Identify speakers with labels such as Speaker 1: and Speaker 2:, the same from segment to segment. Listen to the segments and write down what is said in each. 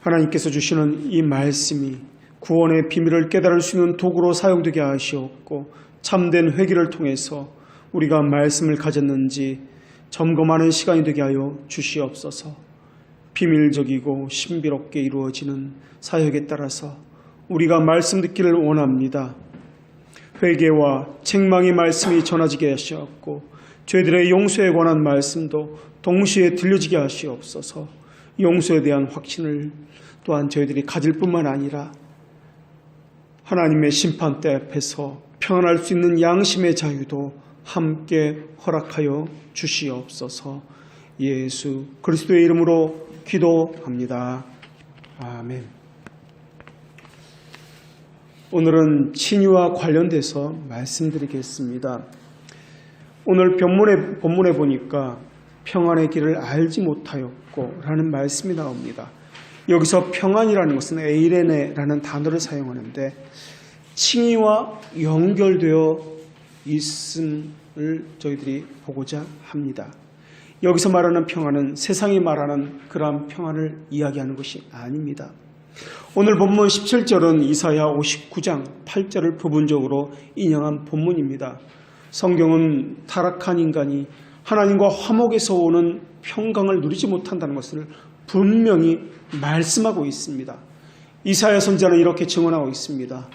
Speaker 1: 하나님께서 주시는 이 말씀이 구원의 비밀을 깨달을 수 있는 도구로 사용되게 하시옵고 참된 회개를 통해서 우리가 말씀을 가졌는지 점검하는 시간이 되게 하여 주시옵소서. 비밀적이고 신비롭게 이루어지는 사역에 따라서 우리가 말씀 듣기를 원합니다. 회개와 책망의 말씀이 전해지게 하시옵고 죄들의 용서에 관한 말씀도 동시에 들려지게 하시옵소서. 용서에 대한 확신을 또한 저희들이 가질 뿐만 아니라 하나님의 심판대 앞에서 평안할 수 있는 양심의 자유도 함께 허락하여 주시옵소서. 예수 그리스도의 이름으로 기도합니다. 아멘. 오늘은 친유와 관련돼서 말씀드리겠습니다. 오늘 본문에 보니까 평안의 길을 알지 못하였고 라는 말씀이 나옵니다. 여기서 평안이라는 것은 에이레네라는 단어를 사용하는데 칭의와 연결되어 있음을 저희들이 보고자 합니다. 여기서 말하는 평안은 세상이 말하는 그러한 평안을 이야기하는 것이 아닙니다. 오늘 본문 17절은 이사야 59장 8절을 부분적으로 인용한 본문입니다. 성경은 타락한 인간이 하나님과 화목에서 오는 평강을 누리지 못한다는 것을 분명히 말씀하고 있습니다. 이사야 선지자는 이렇게 증언하고 있습니다.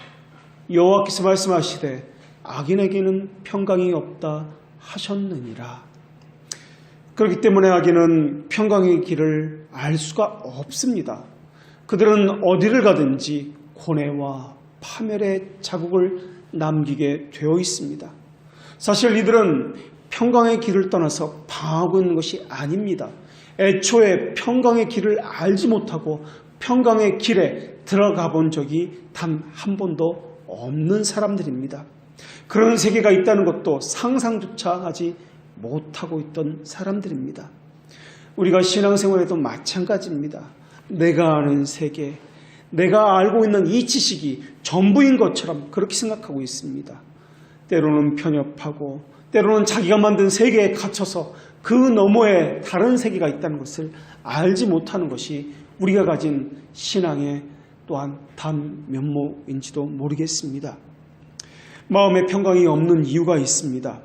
Speaker 1: 여호와께서 말씀하시되 악인에게는 평강이 없다 하셨느니라. 그렇기 때문에 악인은 평강의 길을 알 수가 없습니다. 그들은 어디를 가든지 고뇌와 파멸의 자국을 남기게 되어 있습니다. 사실 이들은 평강의 길을 떠나서 방황하고 있는 것이 아닙니다. 애초에 평강의 길을 알지 못하고 평강의 길에 들어가 본 적이 단 한 번도 없는 사람들입니다. 그런 세계가 있다는 것도 상상조차 하지 못하고 있던 사람들입니다. 우리가 신앙생활에도 마찬가지입니다. 내가 아는 세계, 내가 알고 있는 이 지식이 전부인 것처럼 그렇게 생각하고 있습니다. 때로는 편협하고 때로는 자기가 만든 세계에 갇혀서 그 너머에 다른 세계가 있다는 것을 알지 못하는 것이 우리가 가진 신앙의 또한 단면모인지도 모르겠습니다. 마음에 평강이 없는 이유가 있습니다.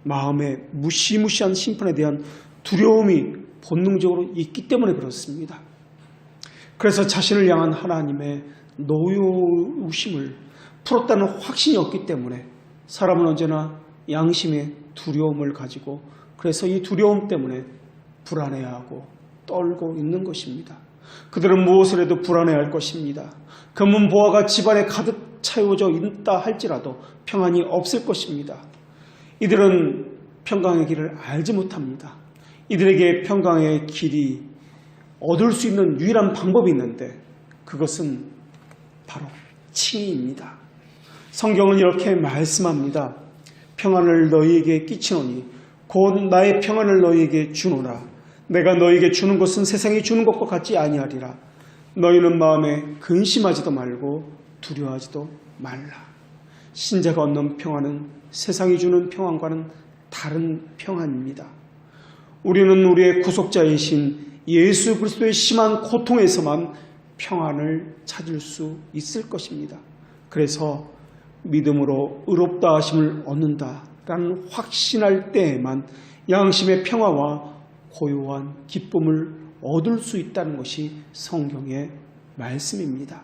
Speaker 1: 마음에 무시무시한 심판에 대한 두려움이 본능적으로 있기 때문에 그렇습니다. 그래서 자신을 향한 하나님의 노여우심을 풀었다는 확신이 없기 때문에 사람은 언제나 양심의 두려움을 가지고 그래서 이 두려움 때문에 불안해하고 떨고 있는 것입니다. 그들은 무엇을 해도 불안해할 것입니다. 금은보화가 집안에 가득 차여져 있다 할지라도 평안이 없을 것입니다. 이들은 평강의 길을 알지 못합니다. 이들에게 평강의 길이 얻을 수 있는 유일한 방법이 있는데 그것은 바로 칭의입니다. 성경은 이렇게 말씀합니다. 평안을 너희에게 끼치노니 곧 나의 평안을 너희에게 주노라. 내가 너희에게 주는 것은 세상이 주는 것과 같지 아니하리라. 너희는 마음에 근심하지도 말고 두려워하지도 말라. 신자가 얻는 평안은 세상이 주는 평안과는 다른 평안입니다. 우리는 우리의 구속자이신 예수 그리스도의 심한 고통에서만 평안을 찾을 수 있을 것입니다. 그래서 믿음으로 의롭다 하심을 얻는다라는 확신할 때에만 양심의 평화와 고요한 기쁨을 얻을 수 있다는 것이 성경의 말씀입니다.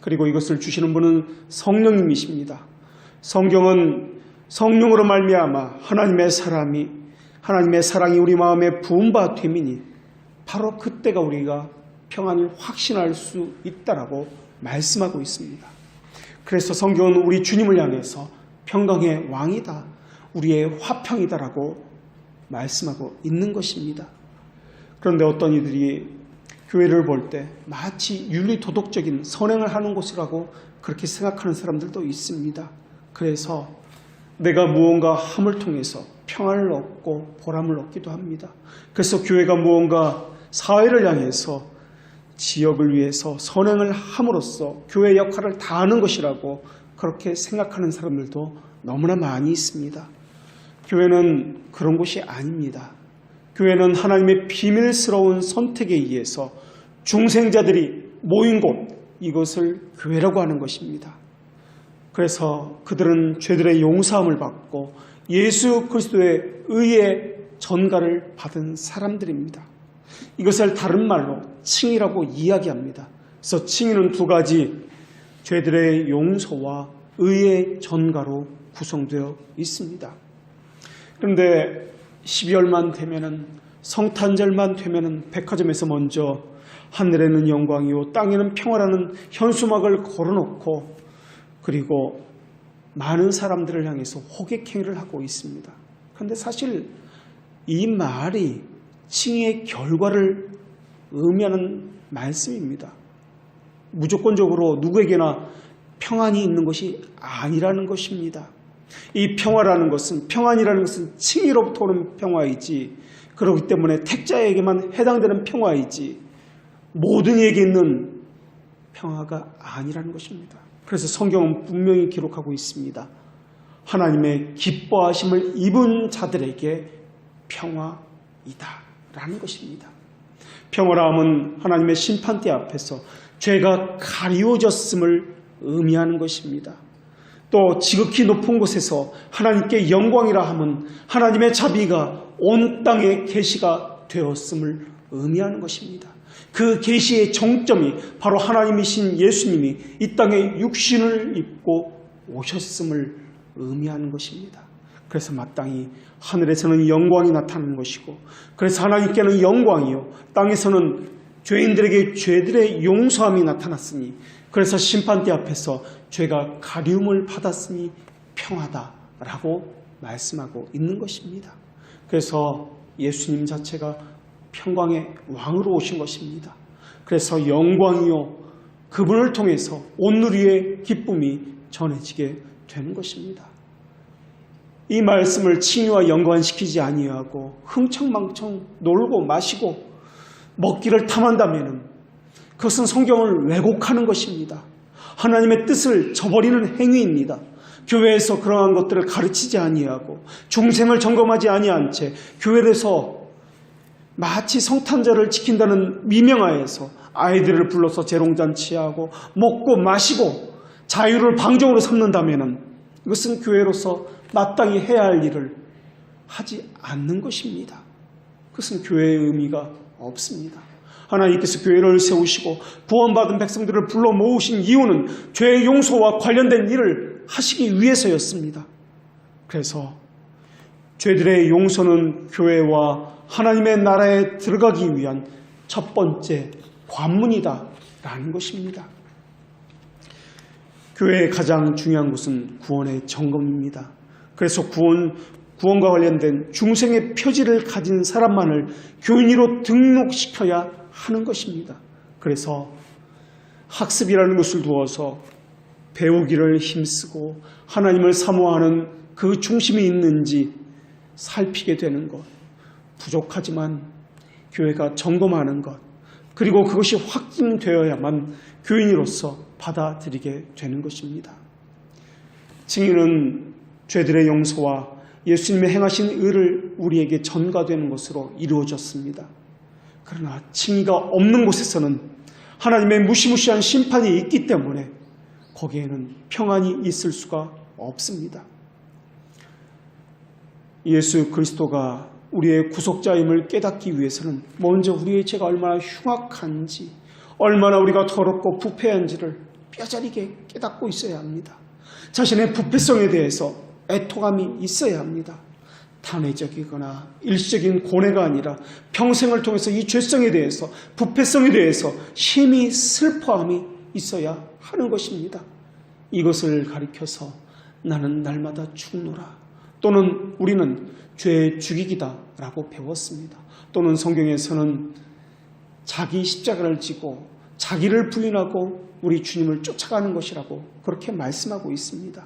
Speaker 1: 그리고 이것을 주시는 분은 성령님이십니다. 성경은 성령으로 말미암아 하나님의 사랑이 우리 마음에 부음바 되미니 바로 그때가 우리가 평안을 확신할 수 있다라고 말씀하고 있습니다. 그래서 성경은 우리 주님을 향해서 평강의 왕이다, 우리의 화평이다라고 말씀하고 있는 것입니다. 그런데 어떤 이들이 교회를 볼 때 마치 윤리도덕적인 선행을 하는 곳이라고 그렇게 생각하는 사람들도 있습니다. 그래서 내가 무언가 함을 통해서 평안을 얻고 보람을 얻기도 합니다. 그래서 교회가 무언가 사회를 향해서 지역을 위해서 선행을 함으로써 교회 역할을 다하는 것이라고 그렇게 생각하는 사람들도 너무나 많이 있습니다. 교회는 그런 곳이 아닙니다. 교회는 하나님의 비밀스러운 선택에 의해서 중생자들이 모인 곳, 이것을 교회라고 하는 것입니다. 그래서 그들은 죄들의 용서함을 받고 예수 그리스도의 의의 전가를 받은 사람들입니다. 이것을 다른 말로 칭의라고 이야기합니다. 그래서 칭의는 두 가지, 죄들의 용서와 의의 전가로 구성되어 있습니다. 그런데 12월만 되면은, 성탄절만 되면은 백화점에서 먼저 하늘에는 영광이요 땅에는 평화라는 현수막을 걸어놓고, 그리고 많은 사람들을 향해서 호객행위를 하고 있습니다. 그런데 사실 이 말이 칭의의 결과를 의미하는 말씀입니다. 무조건적으로 누구에게나 평안이 있는 것이 아니라는 것입니다. 이 평화라는 것은, 평안이라는 것은 칭의로부터 오는 평화이지, 그렇기 때문에 택자에게만 해당되는 평화이지 모든 이에게 있는 평화가 아니라는 것입니다. 그래서 성경은 분명히 기록하고 있습니다. 하나님의 기뻐하심을 입은 자들에게 평화이다 라는 것입니다. 평화라함은 하나님의 심판대 앞에서 죄가 가리워졌음을 의미하는 것입니다. 또 지극히 높은 곳에서 하나님께 영광이라 함은 하나님의 자비가 온 땅에 계시가 되었음을 의미하는 것입니다. 그 계시의 정점이 바로 하나님이신 예수님이 이 땅에 육신을 입고 오셨음을 의미하는 것입니다. 그래서 마땅히 하늘에서는 영광이 나타나는 것이고, 그래서 하나님께는 영광이요 땅에서는 죄인들에게 죄들의 용서함이 나타났으니, 그래서 심판대 앞에서 죄가 가리움을 받았으니 평화다라고 말씀하고 있는 것입니다. 그래서 예수님 자체가 평강의 왕으로 오신 것입니다. 그래서 영광이요 그분을 통해서 온누리의 기쁨이 전해지게 되는 것입니다. 이 말씀을 칭의와 연관시키지 아니하고 흥청망청 놀고 마시고 먹기를 탐한다면 그것은 성경을 왜곡하는 것입니다. 하나님의 뜻을 저버리는 행위입니다. 교회에서 그러한 것들을 가르치지 아니하고 중생을 점검하지 아니한 채 교회에서 마치 성탄절을 지킨다는 미명하에서 아이들을 불러서 재롱잔치하고 먹고 마시고 자유를 방종으로 삼는다면 이것은 교회로서 마땅히 해야 할 일을 하지 않는 것입니다. 그것은 교회의 의미가 없습니다. 하나님께서 교회를 세우시고 구원받은 백성들을 불러 모으신 이유는 죄의 용서와 관련된 일을 하시기 위해서였습니다. 그래서 죄들의 용서는 교회와 하나님의 나라에 들어가기 위한 첫 번째 관문이다라는 것입니다. 교회의 가장 중요한 것은 구원의 점검입니다. 그래서 구원과 관련된 중생의 표지를 가진 사람만을 교인으로 등록시켜야 하는 것입니다. 그래서 학습이라는 것을 두어서 배우기를 힘쓰고 하나님을 사모하는 그 중심이 있는지 살피게 되는 것, 부족하지만 교회가 점검하는 것, 그리고 그것이 확증되어야만 교인으로서 받아들이게 되는 것입니다. 칭의는 죄들의 용서와 예수님의 행하신 의를 우리에게 전가되는 것으로 이루어졌습니다. 그러나 칭의가 없는 곳에서는 하나님의 무시무시한 심판이 있기 때문에 거기에는 평안이 있을 수가 없습니다. 예수 그리스도가 우리의 구속자임을 깨닫기 위해서는 먼저 우리의 죄가 얼마나 흉악한지, 얼마나 우리가 더럽고 부패한지를 뼈저리게 깨닫고 있어야 합니다. 자신의 부패성에 대해서 애통함이 있어야 합니다. 단회적이거나 일시적인 고뇌가 아니라 평생을 통해서 이 죄성에 대해서, 부패성에 대해서 심히 슬퍼함이 있어야 하는 것입니다. 이것을 가리켜서 나는 날마다 죽노라, 또는 우리는 죄의 죽이기다 라고 배웠습니다. 또는 성경에서는 자기 십자가를 지고 자기를 부인하고 우리 주님을 쫓아가는 것이라고 그렇게 말씀하고 있습니다.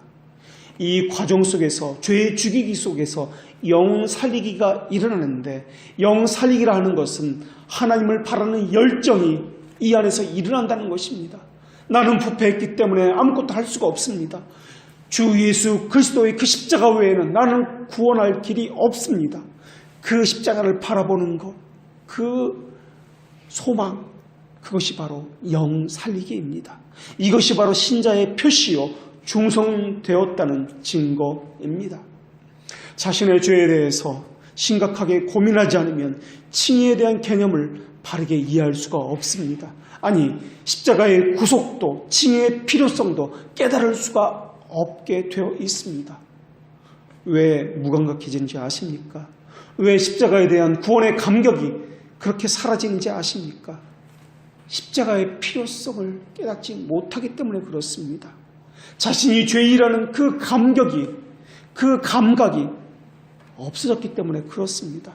Speaker 1: 이 과정 속에서, 죄의 죽이기 속에서 영 살리기가 일어나는데, 영 살리기라 하는 것은 하나님을 바라는 열정이 이 안에서 일어난다는 것입니다. 나는 부패했기 때문에 아무것도 할 수가 없습니다. 주 예수 그리스도의 그 십자가 외에는 나는 구원할 길이 없습니다. 그 십자가를 바라보는 것, 그 소망, 그것이 바로 영 살리기입니다. 이것이 바로 신자의 표시요 중성되었다는 증거입니다. 자신의 죄에 대해서 심각하게 고민하지 않으면 칭의에 대한 개념을 바르게 이해할 수가 없습니다. 아니, 십자가의 구속도 칭의의 필요성도 깨달을 수가 없게 되어 있습니다. 왜 무감각해지는지 아십니까? 왜 십자가에 대한 구원의 감격이 그렇게 사라지는지 아십니까? 십자가의 필요성을 깨닫지 못하기 때문에 그렇습니다. 자신이 죄인이라는 그 감격이, 그 감각이 없어졌기 때문에 그렇습니다.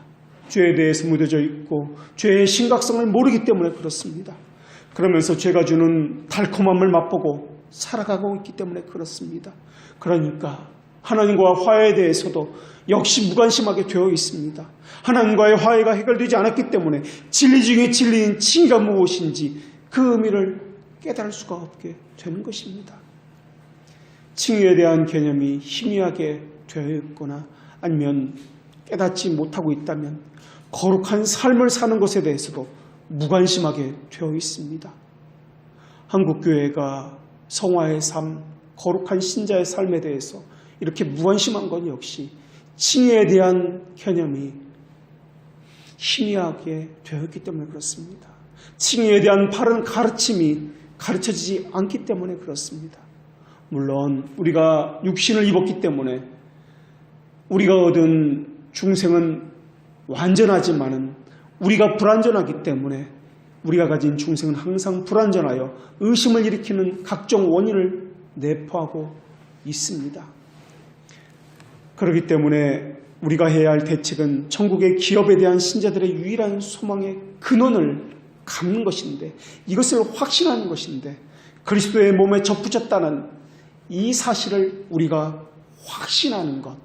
Speaker 1: 죄에 대해서 무뎌져 있고 죄의 심각성을 모르기 때문에 그렇습니다. 그러면서 죄가 주는 달콤함을 맛보고 살아가고 있기 때문에 그렇습니다. 그러니까 하나님과 화해에 대해서도 역시 무관심하게 되어 있습니다. 하나님과의 화해가 해결되지 않았기 때문에 진리 중에 진리인 칭의가 무엇인지 그 의미를 깨달을 수가 없게 되는 것입니다. 칭의에 대한 개념이 희미하게 되어 있거나 아니면 깨닫지 못하고 있다면 거룩한 삶을 사는 것에 대해서도 무관심하게 되어 있습니다. 한국교회가 성화의 삶, 거룩한 신자의 삶에 대해서 이렇게 무관심한 건 역시 칭의에 대한 개념이 희미하게 되어 있기 때문에 그렇습니다. 칭의에 대한 바른 가르침이 가르쳐지지 않기 때문에 그렇습니다. 물론 우리가 육신을 입었기 때문에 우리가 얻은 중생은 완전하지만은 우리가 불완전하기 때문에 우리가 가진 중생은 항상 불완전하여 의심을 일으키는 각종 원인을 내포하고 있습니다. 그렇기 때문에 우리가 해야 할 대책은 천국의 기업에 대한 신자들의 유일한 소망의 근원을 갖는 것인데, 이것을 확신하는 것인데, 그리스도의 몸에 접붙였다는 이 사실을 우리가 확신하는 것,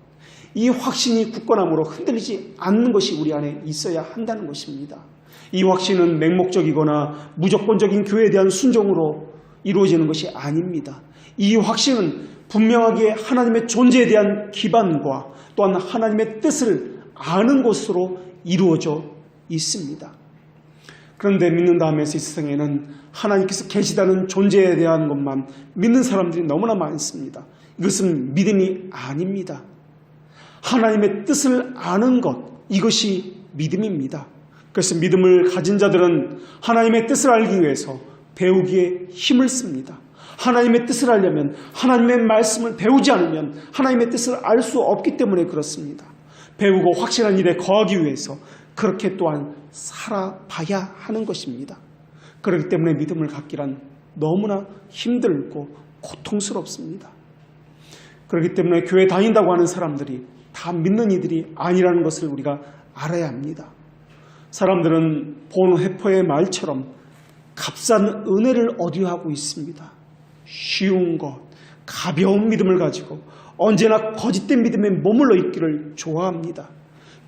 Speaker 1: 이 확신이 굳건함으로 흔들리지 않는 것이 우리 안에 있어야 한다는 것입니다. 이 확신은 맹목적이거나 무조건적인 교회에 대한 순종으로 이루어지는 것이 아닙니다. 이 확신은 분명하게 하나님의 존재에 대한 기반과 또한 하나님의 뜻을 아는 것으로 이루어져 있습니다. 그런데 믿는다 하면서 이 세상에는 하나님께서 계시다는 존재에 대한 것만 믿는 사람들이 너무나 많습니다. 이것은 믿음이 아닙니다. 하나님의 뜻을 아는 것, 이것이 믿음입니다. 그래서 믿음을 가진 자들은 하나님의 뜻을 알기 위해서 배우기에 힘을 씁니다. 하나님의 뜻을 알려면 하나님의 말씀을 배우지 않으면 하나님의 뜻을 알 수 없기 때문에 그렇습니다. 배우고 확실한 일에 거하기 위해서 그렇게 또한 살아봐야 하는 것입니다. 그렇기 때문에 믿음을 갖기란 너무나 힘들고 고통스럽습니다. 그렇기 때문에 교회 다닌다고 하는 사람들이 다 믿는 이들이 아니라는 것을 우리가 알아야 합니다. 사람들은 본회포의 말처럼 값싼 은혜를 얻으려고 있습니다. 쉬운 것, 가벼운 믿음을 가지고 언제나 거짓된 믿음에 머물러 있기를 좋아합니다.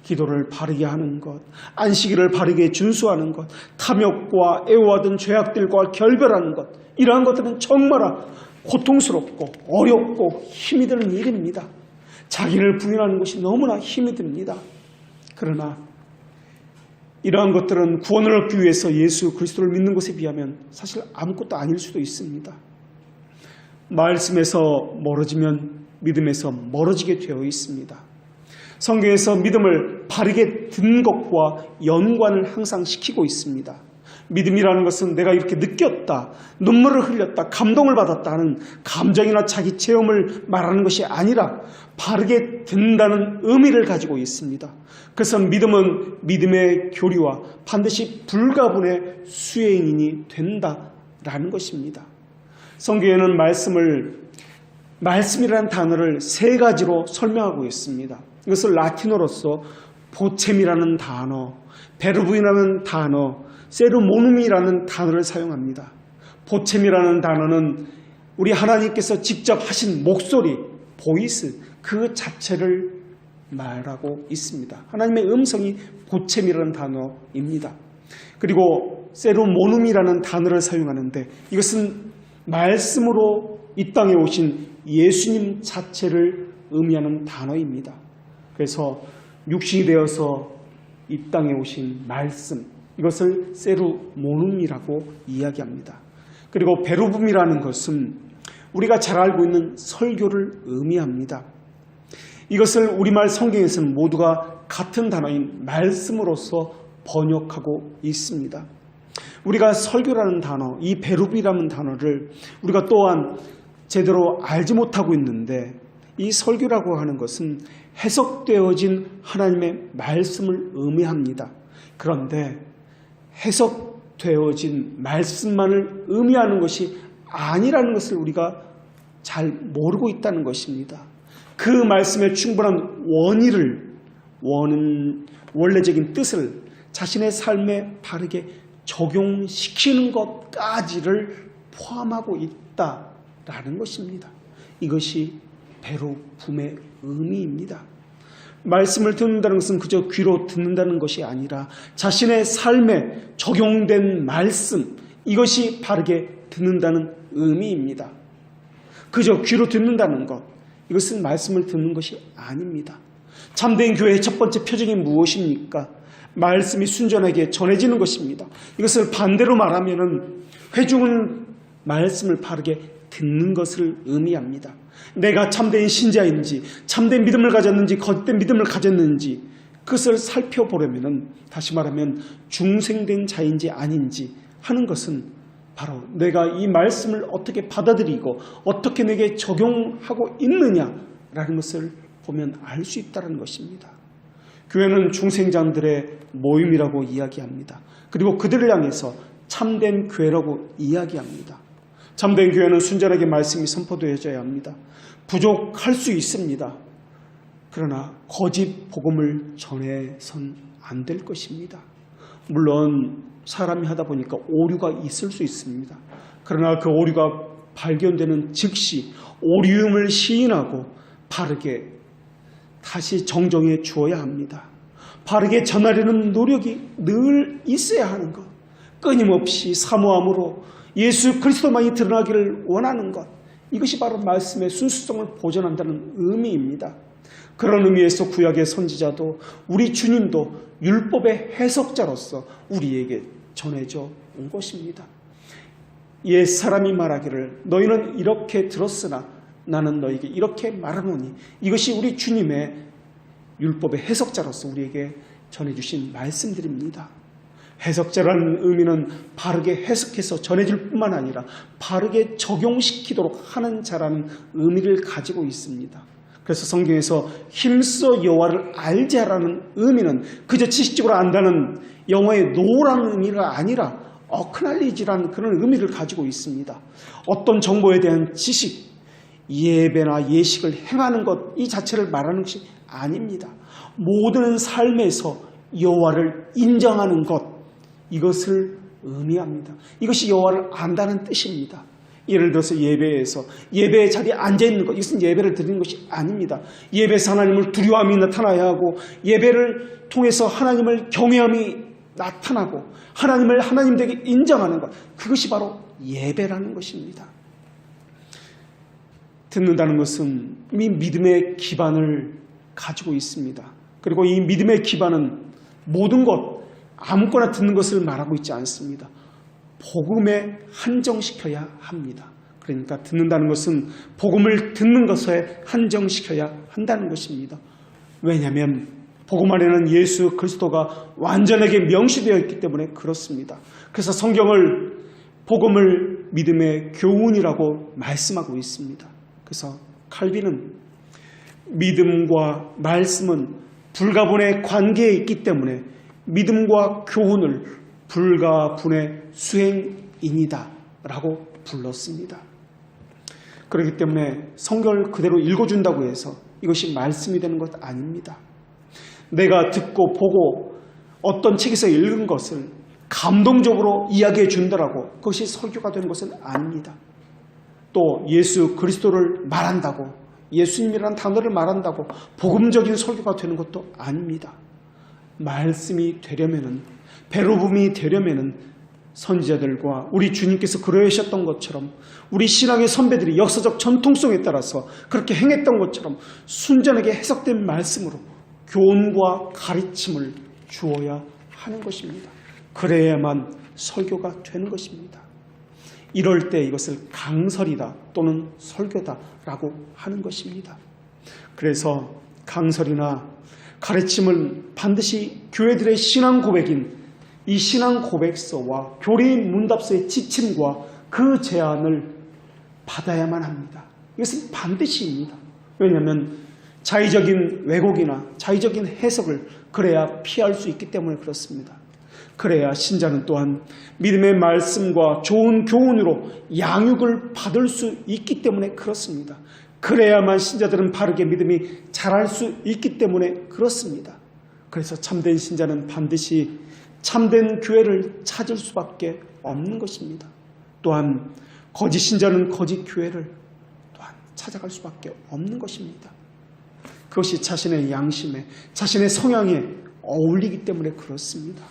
Speaker 1: 기도를 바르게 하는 것, 안식일을 바르게 준수하는 것, 탐욕과 애호하던 죄악들과 결별하는 것, 이러한 것들은 정말 고통스럽고 어렵고 힘이 드는 일입니다. 자기를 부인하는 것이 너무나 힘이 듭니다. 그러나 이러한 것들은 구원을 얻기 위해서 예수 그리스도를 믿는 것에 비하면 사실 아무것도 아닐 수도 있습니다. 말씀에서 멀어지면 믿음에서 멀어지게 되어 있습니다. 성경에서 믿음을 바르게 듣는 것과 연관을 항상 시키고 있습니다. 믿음이라는 것은 내가 이렇게 느꼈다, 눈물을 흘렸다, 감동을 받았다 하는 감정이나 자기 체험을 말하는 것이 아니라 바르게 듣는다는 의미를 가지고 있습니다. 그래서 믿음은 믿음의 교리와 반드시 불가분의 수행인이 된다라는 것입니다. 성경에는 말씀이라는 단어를 세 가지로 설명하고 있습니다. 이것을 라틴어로서 보챔이라는 단어, 베르브이라는 단어, 세르모눔이라는 단어를 사용합니다. 보챔이라는 단어는 우리 하나님께서 직접 하신 목소리, 보이스, 그 자체를 말하고 있습니다. 하나님의 음성이 보챔이라는 단어입니다. 그리고 세르모눔이라는 단어를 사용하는데 이것은 말씀으로 이 땅에 오신 예수님 자체를 의미하는 단어입니다. 그래서 육신이 되어서 이 땅에 오신 말씀, 이것을 세루모눔이라고 이야기합니다. 그리고 베루붐이라는 것은 우리가 잘 알고 있는 설교를 의미합니다. 이것을 우리말 성경에서는 모두가 같은 단어인 말씀으로서 번역하고 있습니다. 우리가 설교라는 단어, 이 베루비라는 단어를 우리가 또한 제대로 알지 못하고 있는데, 이 설교라고 하는 것은 해석되어진 하나님의 말씀을 의미합니다. 그런데 해석되어진 말씀만을 의미하는 것이 아니라는 것을 우리가 잘 모르고 있다는 것입니다. 그 말씀의 충분한 원래적인 뜻을 자신의 삶에 바르게 적용시키는 것까지를 포함하고 있다라는 것입니다. 이것이 베루붐의 의미입니다. 말씀을 듣는다는 것은 그저 귀로 듣는다는 것이 아니라 자신의 삶에 적용된 말씀, 이것이 바르게 듣는다는 의미입니다. 그저 귀로 듣는다는 것, 이것은 말씀을 듣는 것이 아닙니다. 참된 교회의 첫 번째 표징이 무엇입니까? 말씀이 순전하게 전해지는 것입니다. 이것을 반대로 말하면 회중은 말씀을 바르게 듣는 것을 의미합니다. 내가 참된 신자인지, 참된 믿음을 가졌는지, 거짓된 믿음을 가졌는지, 그것을 살펴보려면, 다시 말하면 중생된 자인지 아닌지 하는 것은 바로 내가 이 말씀을 어떻게 받아들이고 어떻게 내게 적용하고 있느냐라는 것을 보면 알 수 있다는 것입니다. 교회는 중생장들의 모임이라고 이야기합니다. 그리고 그들을 향해서 참된 교회라고 이야기합니다. 참된 교회는 순전하게 말씀이 선포되어져야 합니다. 부족할 수 있습니다. 그러나 거짓 복음을 전해선 안 될 것입니다. 물론 사람이 하다 보니까 오류가 있을 수 있습니다. 그러나 그 오류가 발견되는 즉시 오류임을 시인하고 바르게 다시 정정해 주어야 합니다. 바르게 전하려는 노력이 늘 있어야 하는 것, 끊임없이 사모함으로 예수 그리스도만이 드러나기를 원하는 것, 이것이 바로 말씀의 순수성을 보존한다는 의미입니다. 그런 의미에서 구약의 선지자도 우리 주님도 율법의 해석자로서 우리에게 전해져 온 것입니다. 옛 사람이 말하기를 너희는 이렇게 들었으나 나는 너에게 이렇게 말하노니, 이것이 우리 주님의 율법의 해석자로서 우리에게 전해주신 말씀들입니다. 해석자라는 의미는 바르게 해석해서 전해줄 뿐만 아니라 바르게 적용시키도록 하는 자라는 의미를 가지고 있습니다. 그래서 성경에서 힘써 여호와를 알자라는 의미는 그저 지식적으로 안다는 영어의 know라는 의미가 아니라 acknowledge라는 그런 의미를 가지고 있습니다. 어떤 정보에 대한 지식, 예배나 예식을 행하는 것, 이 자체를 말하는 것이 아닙니다. 모든 삶에서 여호와를 인정하는 것, 이것을 의미합니다. 이것이 여호와를 안다는 뜻입니다. 예를 들어서 예배에서 예배의 자리에 앉아있는 것, 이것은 예배를 드리는 것이 아닙니다. 예배에서 하나님을 두려움이 나타나야 하고, 예배를 통해서 하나님을 경외함이 나타나고 하나님을 하나님 되게 인정하는 것, 그것이 바로 예배라는 것입니다. 듣는다는 것은 이미 믿음의 기반을 가지고 있습니다. 그리고 이 믿음의 기반은 모든 것, 아무거나 듣는 것을 말하고 있지 않습니다. 복음에 한정시켜야 합니다. 그러니까 듣는다는 것은 복음을 듣는 것에 한정시켜야 한다는 것입니다. 왜냐하면 복음 안에는 예수 그리스도가 완전하게 명시되어 있기 때문에 그렇습니다. 그래서 성경을 복음을 믿음의 교훈이라고 말씀하고 있습니다. 그래서 칼빈은 믿음과 말씀은 불가분의 관계에 있기 때문에 믿음과 교훈을 불가분의 수행인이다 라고 불렀습니다. 그렇기 때문에 성경을 그대로 읽어준다고 해서 이것이 말씀이 되는 것 아닙니다. 내가 듣고 보고 어떤 책에서 읽은 것을 감동적으로 이야기해 준다라고 그것이 설교가 되는 것은 아닙니다. 또 예수 그리스도를 말한다고, 예수님이라는 단어를 말한다고 복음적인 설교가 되는 것도 아닙니다. 말씀이 되려면은, 베루붐이 되려면은 선지자들과 우리 주님께서 그러하셨던 것처럼 우리 신앙의 선배들이 역사적 전통성에 따라서 그렇게 행했던 것처럼 순전하게 해석된 말씀으로 교훈과 가르침을 주어야 하는 것입니다. 그래야만 설교가 되는 것입니다. 이럴 때 이것을 강설이다 또는 설교다라고 하는 것입니다. 그래서 강설이나 가르침은 반드시 교회들의 신앙 고백인 이 신앙 고백서와 교리인 문답서의 지침과 그 제안을 받아야만 합니다. 이것은 반드시입니다. 왜냐하면 자의적인 왜곡이나 자의적인 해석을 그래야 피할 수 있기 때문에 그렇습니다. 그래야 신자는 또한 믿음의 말씀과 좋은 교훈으로 양육을 받을 수 있기 때문에 그렇습니다. 그래야만 신자들은 바르게 믿음이 자랄 수 있기 때문에 그렇습니다. 그래서 참된 신자는 반드시 참된 교회를 찾을 수밖에 없는 것입니다. 또한 거짓 신자는 거짓 교회를 또한 찾아갈 수밖에 없는 것입니다. 그것이 자신의 양심에, 자신의 성향에 어울리기 때문에 그렇습니다.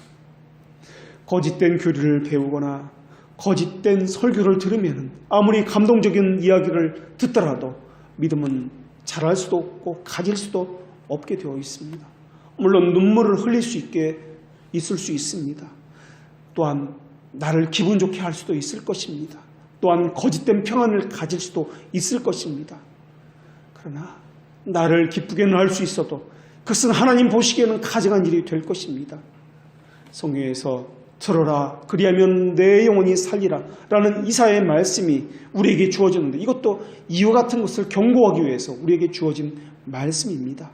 Speaker 1: 거짓된 교리를 배우거나 거짓된 설교를 들으면 아무리 감동적인 이야기를 듣더라도 믿음은 자랄 수도 없고 가질 수도 없게 되어 있습니다. 물론 눈물을 흘릴 수 있을 수 있습니다. 또한 나를 기분 좋게 할 수도 있을 것입니다. 또한 거짓된 평안을 가질 수도 있을 것입니다. 그러나 나를 기쁘게는 할 수 있어도 그것은 하나님 보시기에는 가증한 일이 될 것입니다. 성경에서 들어라 그리하면 내 영혼이 살리라 라는 이사야의 말씀이 우리에게 주어졌는데 이것도 이와 같은 것을 경고하기 위해서 우리에게 주어진 말씀입니다.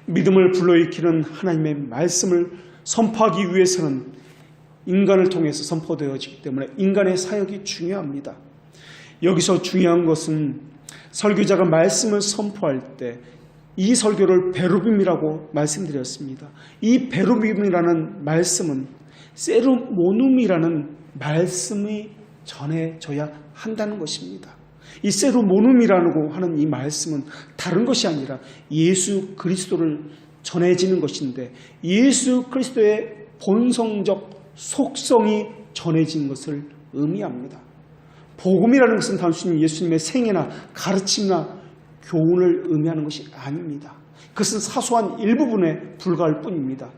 Speaker 1: 믿음을 불러일으키는 하나님의 말씀을 선포하기 위해서는 인간을 통해서 선포되어지기 때문에 인간의 사역이 중요합니다. 여기서 중요한 것은 설교자가 말씀을 선포할 때 이 설교를 베루빔이라고 말씀드렸습니다. 이 베루빔이라는 말씀은 세루모눔이라는 말씀이 전해져야 한다는 것입니다. 이 세루모눔이라고 하는 이 말씀은 다른 것이 아니라 예수 그리스도를 전해지는 것인데 예수 그리스도의 본성적 속성이 전해진 것을 의미합니다. 복음이라는 것은 단순히 예수님의 생애나 가르침이나 교훈을 의미하는 것이 아닙니다. 그것은 사소한 일부분에 불과할 뿐입니다.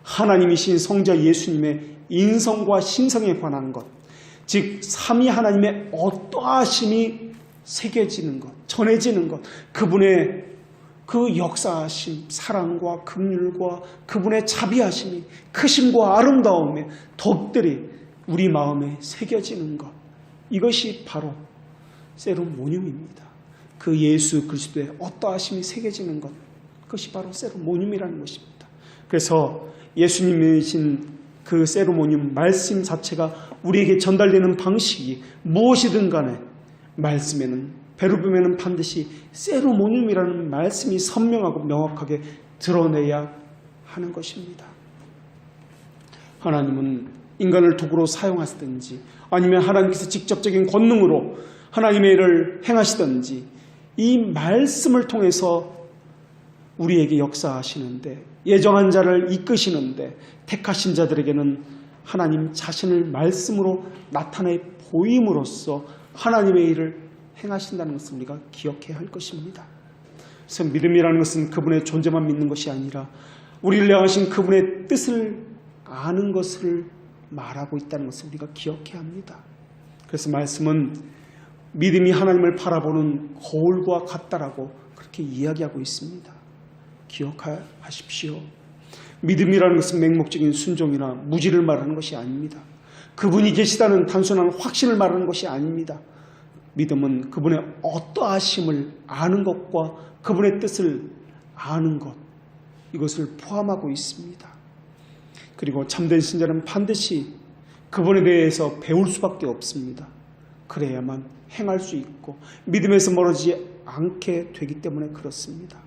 Speaker 1: 하나님이신 성자 예수님의 인성과 신성에 관한 것, 즉 삼위 하나님의 어떠하심이 새겨지는 것, 전해지는 것, 그분의 그 역사하심, 사랑과 긍휼과 그분의 자비하심이 크심과 아름다움에 덧들이 우리 마음에 새겨지는 것, 이것이 바로 세루모늄입니다. 그 예수 그리스도의 어떠하심이 새겨지는 것, 그것이 바로 세루모늄이라는 것입니다. 그래서 예수님이신 그 세루모늄 말씀 자체가 우리에게 전달되는 방식이 무엇이든 간에 말씀에는 베루빔에는 반드시 세루모늄이라는 말씀이 선명하고 명확하게 드러내야 하는 것입니다. 하나님은 인간을 도구로 사용하시든지 아니면 하나님께서 직접적인 권능으로 하나님의 일을 행하시든지 이 말씀을 통해서 우리에게 역사하시는데 예정한 자를 이끄시는데 택하신 자들에게는 하나님 자신을 말씀으로 나타내 보임으로써 하나님의 일을 행하신다는 것을 우리가 기억해야 할 것입니다. 그래서 믿음이라는 것은 그분의 존재만 믿는 것이 아니라 우리를 향하신 그분의 뜻을 아는 것을 말하고 있다는 것을 우리가 기억해야 합니다. 그래서 말씀은 믿음이 하나님을 바라보는 거울과 같다라고 그렇게 이야기하고 있습니다. 기억하십시오. 믿음이라는 것은 맹목적인 순종이나 무지를 말하는 것이 아닙니다. 그분이 계시다는 단순한 확신을 말하는 것이 아닙니다. 믿음은 그분의 어떠하심을 아는 것과 그분의 뜻을 아는 것, 이것을 포함하고 있습니다. 그리고 참된 신자는 반드시 그분에 대해서 배울 수밖에 없습니다. 그래야만 행할 수 있고 믿음에서 멀어지지 않게 되기 때문에 그렇습니다.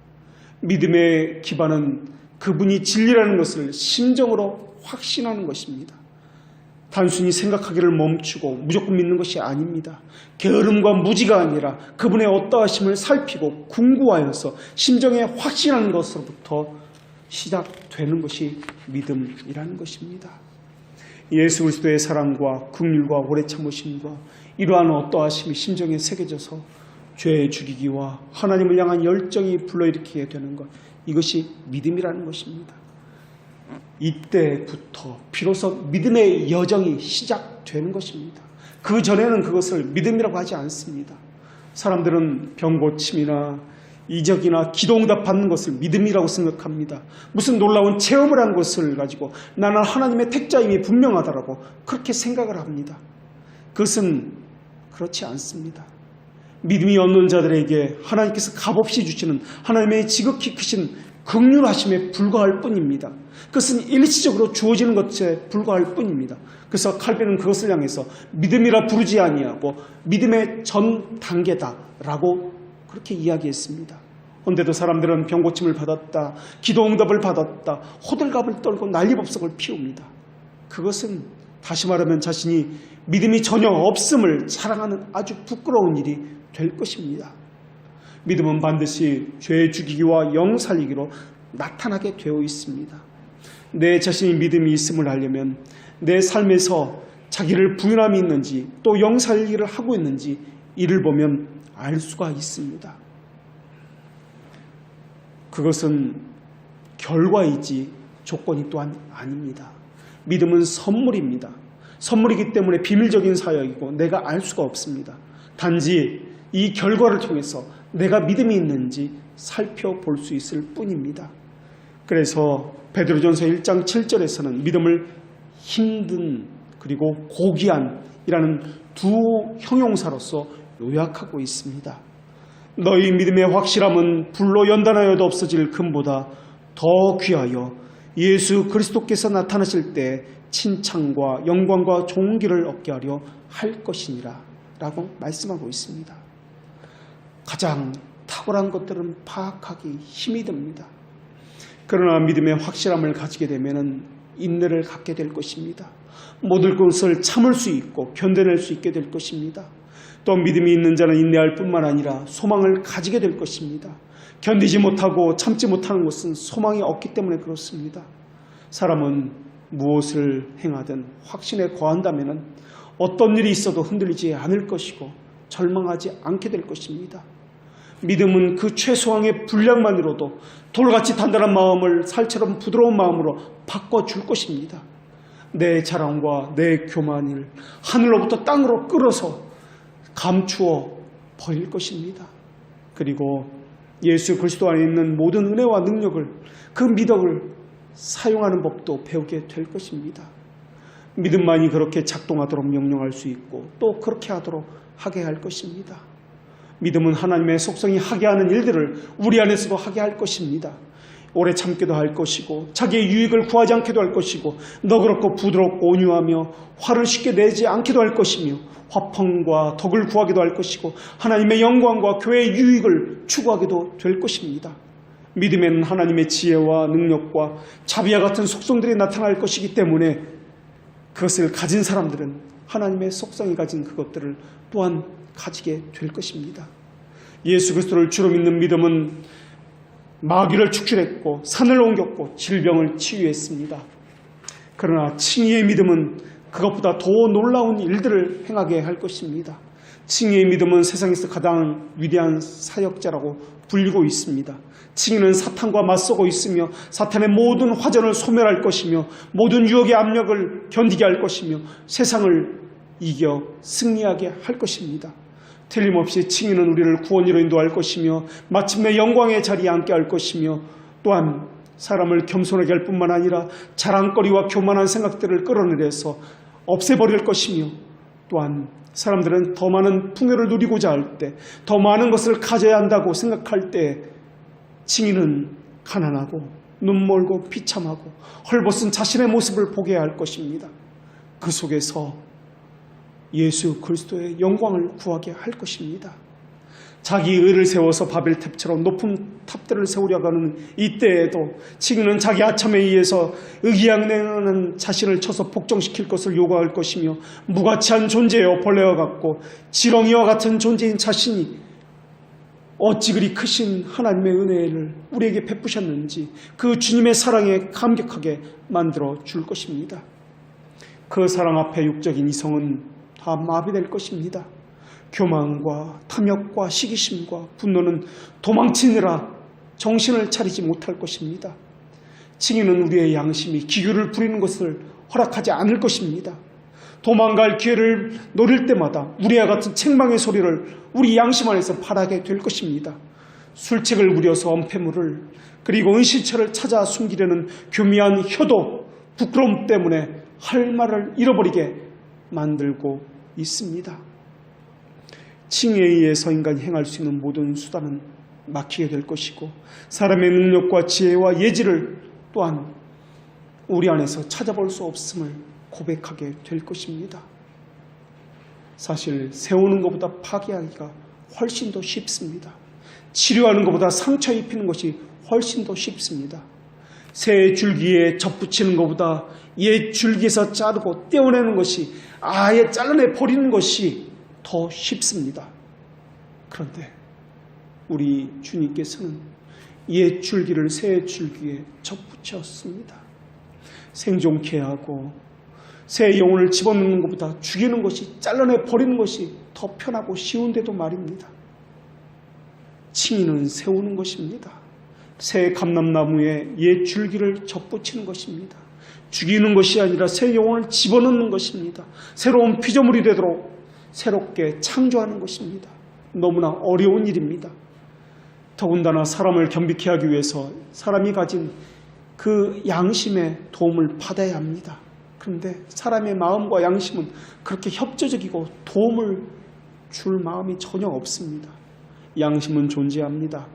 Speaker 1: 믿음의 기반은 그분이 진리라는 것을 심정으로 확신하는 것입니다. 단순히 생각하기를 멈추고 무조건 믿는 것이 아닙니다. 게으름과 무지가 아니라 그분의 어떠하심을 살피고 궁구하여서 심정에 확신하는 것으로부터 시작되는 것이 믿음이라는 것입니다. 예수 그리스도의 사랑과 긍휼과 오래 참으심과 이러한 어떠하심이 심정에 새겨져서 죄 죽이기와 하나님을 향한 열정이 불러일으키게 되는 것, 이것이 믿음이라는 것입니다. 이때부터 비로소 믿음의 여정이 시작되는 것입니다. 그 전에는 그것을 믿음이라고 하지 않습니다. 사람들은 병고침이나 이적이나 기도응답 받는 것을 믿음이라고 생각합니다. 무슨 놀라운 체험을 한 것을 가지고 나는 하나님의 택자임이 분명하다라고 그렇게 생각을 합니다. 그것은 그렇지 않습니다. 믿음이 없는 자들에게 하나님께서 값없이 주시는 하나님의 지극히 크신 긍휼하심에 불과할 뿐입니다. 그것은 일시적으로 주어지는 것에 불과할 뿐입니다. 그래서 칼빈은 그것을 향해서 믿음이라 부르지 아니하고 믿음의 전 단계다라고 그렇게 이야기했습니다. 그런데도 사람들은 병고침을 받았다, 기도응답을 받았다, 호들갑을 떨고 난리법석을 피웁니다. 그것은 다시 말하면 자신이 믿음이 전혀 없음을 자랑하는 아주 부끄러운 일이 될 것입니다. 믿음은 반드시 죄 죽이기와 영 살리기로 나타나게 되어 있습니다. 내 자신이 믿음이 있음을 알려면 내 삶에서 자기를 부인함이 있는지 또 영 살리기를 하고 있는지 이를 보면 알 수가 있습니다. 그것은 결과이지 조건이 또한 아닙니다. 믿음은 선물입니다. 선물이기 때문에 비밀적인 사역이고 내가 알 수가 없습니다. 단지 이 결과를 통해서 내가 믿음이 있는지 살펴볼 수 있을 뿐입니다. 그래서 베드로전서 1장 7절에서는 믿음을 힘든 그리고 고귀한이라는 두 형용사로서 요약하고 있습니다. 너희 믿음의 확실함은 불로 연단하여도 없어질 금보다 더 귀하여 예수 그리스도께서 나타나실 때 칭찬과 영광과 존귀를 얻게 하려 할 것이니라 라고 말씀하고 있습니다. 가장 탁월한 것들은 파악하기 힘이 듭니다. 그러나 믿음의 확실함을 가지게 되면 인내를 갖게 될 것입니다. 모든 것을 참을 수 있고 견뎌낼 수 있게 될 것입니다. 또 믿음이 있는 자는 인내할 뿐만 아니라 소망을 가지게 될 것입니다. 견디지 못하고 참지 못하는 것은 소망이 없기 때문에 그렇습니다. 사람은 무엇을 행하든 확신에 거한다면 어떤 일이 있어도 흔들리지 않을 것이고 절망하지 않게 될 것입니다. 믿음은 그 최소한의 분량만으로도 돌같이 단단한 마음을 살처럼 부드러운 마음으로 바꿔줄 것입니다. 내 자랑과 내 교만을 하늘로부터 땅으로 끌어서 감추어 버릴 것입니다. 그리고 예수 그리스도 안에 있는 모든 은혜와 능력을 그 믿음을 사용하는 법도 배우게 될 것입니다. 믿음만이 그렇게 작동하도록 명령할 수 있고 또 그렇게 하도록 하게 할 것입니다. 믿음은 하나님의 속성이 하게 하는 일들을 우리 안에서도 하게 할 것입니다. 오래 참기도 할 것이고 자기의 유익을 구하지 않게도 할 것이고 너그럽고 부드럽고 온유하며 화를 쉽게 내지 않게도 할 것이며 화평과 덕을 구하기도 할 것이고 하나님의 영광과 교회의 유익을 추구하기도 될 것입니다. 믿음에는 하나님의 지혜와 능력과 자비와 같은 속성들이 나타날 것이기 때문에 그것을 가진 사람들은 하나님의 속성이 가진 그것들을 또한 가지게 될 것입니다. 예수 그리스도를 주로 믿는 믿음은 마귀를 축출했고 산을 옮겼고 질병을 치유했습니다. 그러나 칭의의 믿음은 그것보다 더 놀라운 일들을 행하게 할 것입니다. 칭의의 믿음은 세상에서 가장 위대한 사역자라고 불리고 있습니다. 칭의는 사탄과 맞서고 있으며 사탄의 모든 화전을 소멸할 것이며 모든 유혹의 압력을 견디게 할 것이며 세상을 이겨 승리하게 할 것입니다. 틀림없이 칭의는 우리를 구원으로 인도할 것이며 마침내 영광의 자리에 앉게 할 것이며 또한 사람을 겸손하게 할 뿐만 아니라 자랑거리와 교만한 생각들을 끌어내려서 없애버릴 것이며 또한 사람들은 더 많은 풍요를 누리고자 할 때 더 많은 것을 가져야 한다고 생각할 때 칭의는 가난하고 눈멀고 비참하고 헐벗은 자신의 모습을 보게 할 것입니다. 그 속에서 예수 그리스도의 영광을 구하게 할 것입니다. 자기 의를 세워서 바벨탑처럼 높은 탑들을 세우려고 하는 이때에도 칭의는 자기 아첨에 의해서 의기양양하는 자신을 쳐서 복종시킬 것을 요구할 것이며 무가치한 존재여 벌레와 같고 지렁이와 같은 존재인 자신이 어찌 그리 크신 하나님의 은혜를 우리에게 베푸셨는지 그 주님의 사랑에 감격하게 만들어 줄 것입니다. 그 사랑 앞에 육적인 이성은 다 마비될 것입니다. 교만과 탐욕과 시기심과 분노는 도망치느라 정신을 차리지 못할 것입니다. 칭의는 우리의 양심이 기교를 부리는 것을 허락하지 않을 것입니다. 도망갈 기회를 노릴 때마다 우리와 같은 책망의 소리를 우리 양심 안에서 발하게 될 것입니다. 술책을 부려서 엄폐물을 그리고 은실처를 찾아 숨기려는 교미한 효도, 부끄러움 때문에 할 말을 잃어버리게 만들고 있습니다. 칭의에 의해서 인간이 행할 수 있는 모든 수단은 막히게 될 것이고 사람의 능력과 지혜와 예지를 또한 우리 안에서 찾아볼 수 없음을 고백하게 될 것입니다. 사실 세우는 것보다 파괴하기가 훨씬 더 쉽습니다. 치료하는 것보다 상처 입히는 것이 훨씬 더 쉽습니다. 새 줄기에 접붙이는 것보다 옛 줄기에서 자르고 떼어내는 것이 아예 잘라내 버리는 것이 더 쉽습니다. 그런데 우리 주님께서는 옛 줄기를 새 줄기에 접붙였습니다. 생존케 하고 새 영혼을 집어넣는 것보다 죽이는 것이 잘라내 버리는 것이 더 편하고 쉬운데도 말입니다. 칭의는 세우는 것입니다. 새 감람나무에 옛 줄기를 접붙이는 것입니다. 죽이는 것이 아니라 새 영혼을 집어넣는 것입니다. 새로운 피조물이 되도록 새롭게 창조하는 것입니다. 너무나 어려운 일입니다. 더군다나 사람을 겸비케 하기 위해서 사람이 가진 그 양심의 도움을 받아야 합니다. 그런데 사람의 마음과 양심은 그렇게 협조적이고 도움을 줄 마음이 전혀 없습니다. 양심은 존재합니다.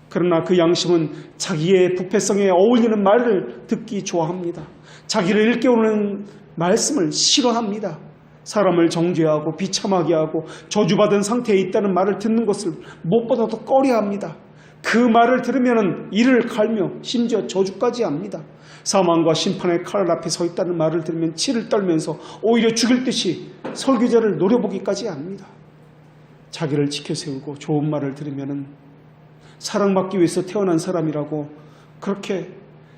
Speaker 1: 그러나 그 양심은 자기의 부패성에 어울리는 말을 듣기 좋아합니다. 자기를 일깨우는 말씀을 싫어합니다. 사람을 정죄하고 비참하게 하고 저주받은 상태에 있다는 말을 듣는 것을 무엇보다도 꺼려합니다. 그 말을 들으면 이를 갈며 심지어 저주까지 합니다. 사망과 심판의 칼 앞에 서 있다는 말을 들으면 치를 떨면서 오히려 죽일 듯이 설교자를 노려보기까지 합니다. 자기를 지켜세우고 좋은 말을 들으면 사랑받기 위해서 태어난 사람이라고 그렇게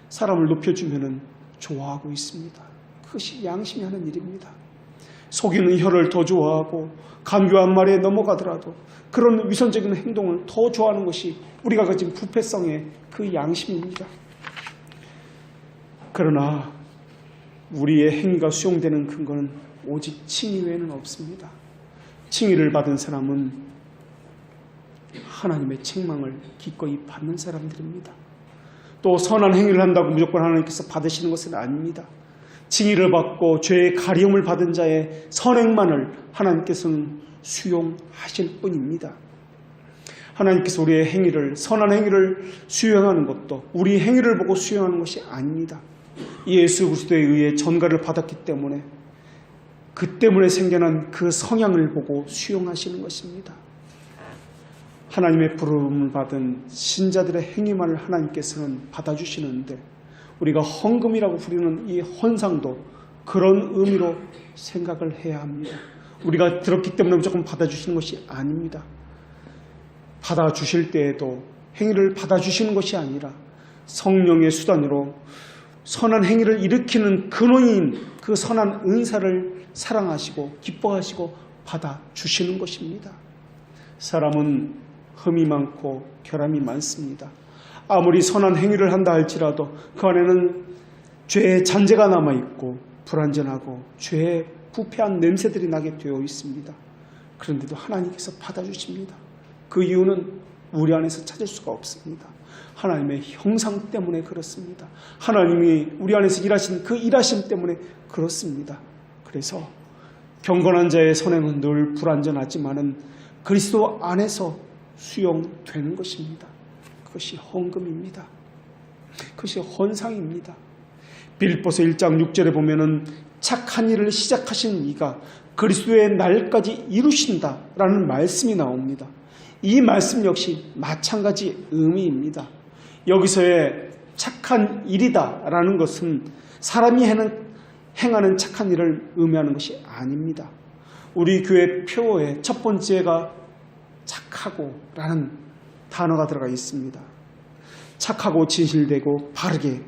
Speaker 1: 사람을 높여주면 좋아하고 있습니다. 그것이 양심이 하는 일입니다. 속이는 혀를 더 좋아하고 간교한 말에 넘어가더라도 그런 위선적인 행동을 더 좋아하는 것이 우리가 가진 부패성의 그 양심입니다. 그러나 우리의 행위가 수용되는 근거는 오직 칭의 외에는 없습니다. 칭의를 받은 사람은 하나님의 책망을 기꺼이 받는 사람들입니다. 또 선한 행위를 한다고 무조건 하나님께서 받으시는 것은 아닙니다. 칭의를 받고 죄의 가리움을 받은 자의 선행만을 하나님께서는 수용하실 뿐입니다. 하나님께서 우리의 행위를, 선한 행위를 수용하는 것도 우리 행위를 보고 수용하는 것이 아닙니다. 예수 그리스도에 의해 전가를 받았기 때문에 그 때문에 생겨난 그 성향을 보고 수용하시는 것입니다. 하나님의 부름을 받은 신자들의 행위만을 하나님께서는 받아주시는데 우리가 헌금이라고 부르는 이 헌상도 그런 의미로 생각을 해야 합니다. 우리가 들었기 때문에 무조건 받아주시는 것이 아닙니다. 받아주실 때에도 행위를 받아주시는 것이 아니라 성령의 수단으로 선한 행위를 일으키는 근원인 그 선한 은사를 사랑하시고 기뻐하시고 받아주시는 것입니다. 사람은 흠이 많고 결함이 많습니다. 아무리 선한 행위를 한다 할지라도 그 안에는 죄의 잔재가 남아있고 불완전하고 죄의 부패한 냄새들이 나게 되어 있습니다. 그런데도 하나님께서 받아주십니다. 그 이유는 우리 안에서 찾을 수가 없습니다. 하나님의 형상 때문에 그렇습니다. 하나님이 우리 안에서 일하신 그 일하심 때문에 그렇습니다. 그래서 경건한 자의 선행은 늘 불완전하지만은 그리스도 안에서 수용되는 것입니다. 그것이 헌금입니다. 그것이 헌상입니다. 빌립보서 1장 6절에 보면은 착한 일을 시작하신 이가 그리스도의 날까지 이루신다라는 말씀이 나옵니다. 이 말씀 역시 마찬가지 의미입니다. 여기서의 착한 일이다라는 것은 사람이 행하는 착한 일을 의미하는 것이 아닙니다. 우리 교회 표어의 첫 번째가 착하고라는 단어가 들어가 있습니다. 착하고 진실되고 바르게